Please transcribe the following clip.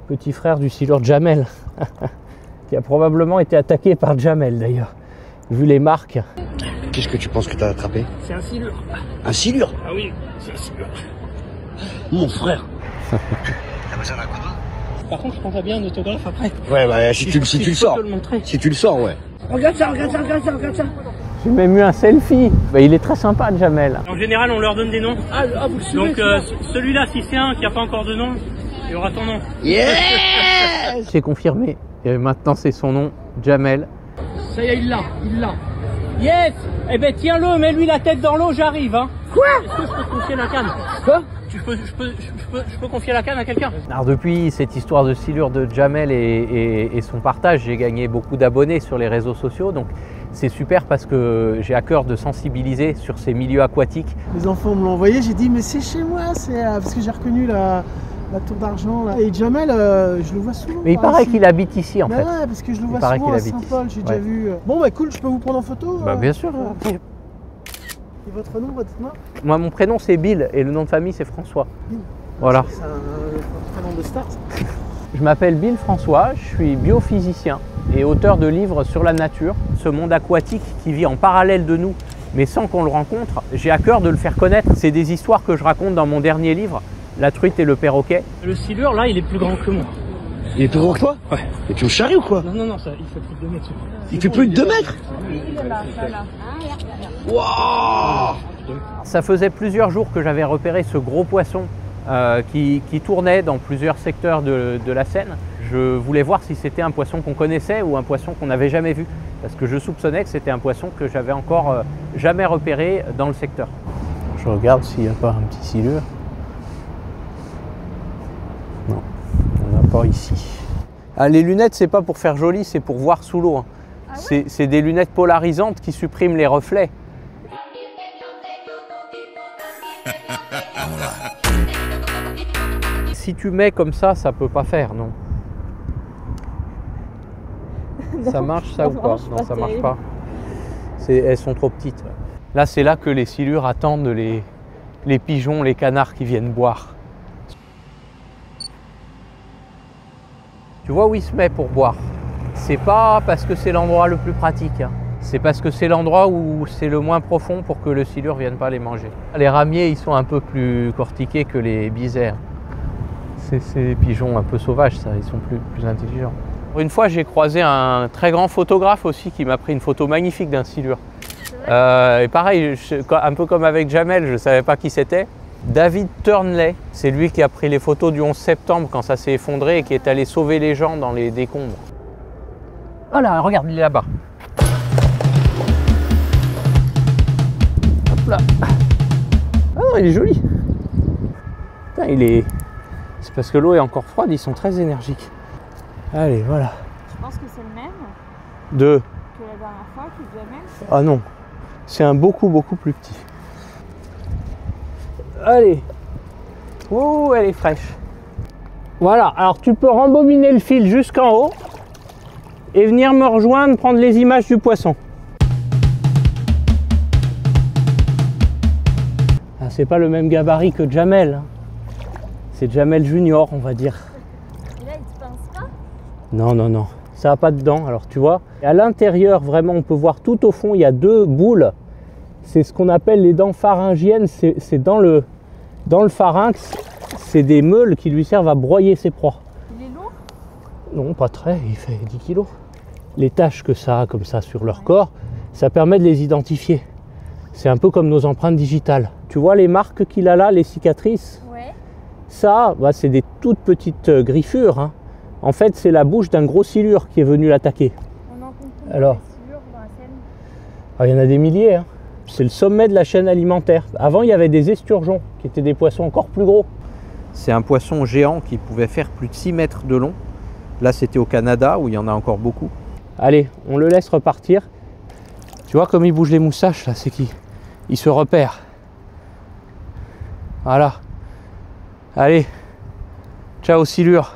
Petit frère du silure Jamel, qui a probablement été attaqué par Jamel d'ailleurs, vu les marques. Qu'est-ce que tu penses que t'as attrapé? C'est un silure. Un silure? Ah oui, c'est un silure. Mon frère. T'as besoin d'un coup de main? Par contre, je prendrais bien un autographe après. Ouais, bah si tu le sors. Si tu le sors, ouais. Regarde ça, regarde ça, regarde ça, regarde ça. J'ai même eu un selfie. Bah, il est très sympa, Jamel. En général, on leur donne des noms. Vous le suivez. Donc celui-là, si c'est un qui n'a pas encore de nom, il y aura ton nom. Yeah. J'ai confirmé. Et maintenant, c'est son nom, Jamel. Ça y est, il l'a, il l'a. Yes. Eh ben tiens-le, mets-lui la tête dans l'eau, j'arrive. Hein. Quoi? Est-ce que je peux confier la canne? Quoi? Je peux confier la canne à quelqu'un? Alors depuis cette histoire de silure de Jamel et son partage, j'ai gagné beaucoup d'abonnés sur les réseaux sociaux. Donc c'est super parce que j'ai à cœur de sensibiliser sur ces milieux aquatiques. Les enfants me l'ont envoyé, j'ai dit mais c'est chez moi, c'est parce que j'ai reconnu la tour d'argent. Et Jamel, je le vois souvent. Mais il paraît qu'il habite ici en fait. Ouais, parce que je le vois souvent à Saint-Paul, j'ai déjà vu. Bon bah cool, je peux vous prendre en photo? Bah bien sûr. Et votre nom, votre nom? Moi mon prénom c'est Bill et le nom de famille c'est François. Bill. Voilà. C'est un prénom de star. Je m'appelle Bill François, je suis biophysicien et auteur de livres sur la nature, ce monde aquatique qui vit en parallèle de nous, mais sans qu'on le rencontre. J'ai à cœur de le faire connaître. C'est des histoires que je raconte dans mon dernier livre, La truite et le perroquet. Le silure, là, il est plus grand que moi. Il est plus grand que toi? Ouais. Et tu me charries ou quoi? Non, ça, il fait plus de 2 mètres. Il fait plus de 2 mètres? Waouh! Ça faisait plusieurs jours que j'avais repéré ce gros poisson qui tournait dans plusieurs secteurs de la Seine. Je voulais voir si c'était un poisson qu'on connaissait ou un poisson qu'on n'avait jamais vu. Parce que je soupçonnais que c'était un poisson que j'avais encore jamais repéré dans le secteur. Je regarde s'il n'y a pas un petit silure. Non, on n'a pas ici. Ah, les lunettes, c'est pas pour faire joli, c'est pour voir sous l'eau. Hein. Ah ouais? C'est des lunettes polarisantes qui suppriment les reflets. Si tu mets comme ça peut pas faire, non? Non, ça marche ça ou pas? Non, ça marche pas. Elles sont trop petites. Là, c'est là que les silures attendent les pigeons, les canards qui viennent boire. Tu vois où il se met pour boire? C'est pas parce que c'est l'endroit le plus pratique. Hein. C'est parce que c'est l'endroit où c'est le moins profond pour que le silure ne vienne pas les manger. Les ramiers, ils sont un peu plus cortiqués que les bisères. C'est des pigeons un peu sauvages, ça. Ils sont plus intelligents. Une fois, j'ai croisé un très grand photographe aussi qui m'a pris une photo magnifique d'un silure. Et pareil, un peu comme avec Jamel, je ne savais pas qui c'était. David Turnley, c'est lui qui a pris les photos du 11 septembre quand ça s'est effondré et qui est allé sauver les gens dans les décombres. Voilà, regarde, il est là-bas. Hop là. Ah non, il est joli. Putain, c'est parce que l'eau est encore froide, ils sont très énergiques. Allez, voilà. Je pense que c'est le même que la dernière fois, que Jamel. Ah non, c'est un beaucoup plus petit. Allez. Oh, elle est fraîche. Voilà, alors tu peux rembobiner le fil jusqu'en haut et venir me rejoindre, prendre les images du poisson. Ah, c'est pas le même gabarit que Jamel. C'est Jamel Junior, on va dire. Et là, il te pince pas? Non, ça n'a pas de dents. Alors tu vois, à l'intérieur, vraiment, on peut voir tout au fond, il y a 2 boules. C'est ce qu'on appelle les dents pharyngiennes. C'est dans le pharynx, c'est des meules qui lui servent à broyer ses proies. Il est lourd? Non, pas très, il fait 10 kg. Les taches que ça a comme ça sur leur corps, ça permet de les identifier. C'est un peu comme nos empreintes digitales. Tu vois les marques qu'il a là, les cicatrices? Ouais. Ça, bah, c'est des toutes petites griffures. Hein. En fait, c'est la bouche d'un gros silure qui est venu l'attaquer. On en compte Alors, des silures dans la Seine? Ah, il y en a des milliers. Hein. C'est le sommet de la chaîne alimentaire. Avant, il y avait des esturgeons, qui étaient des poissons encore plus gros. C'est un poisson géant qui pouvait faire plus de 6 mètres de long. Là, c'était au Canada, où il y en a encore beaucoup. Allez, on le laisse repartir. Tu vois comme il bouge les moustaches, là, c'est qui? Il se repère. Voilà. Allez. Ciao, silure.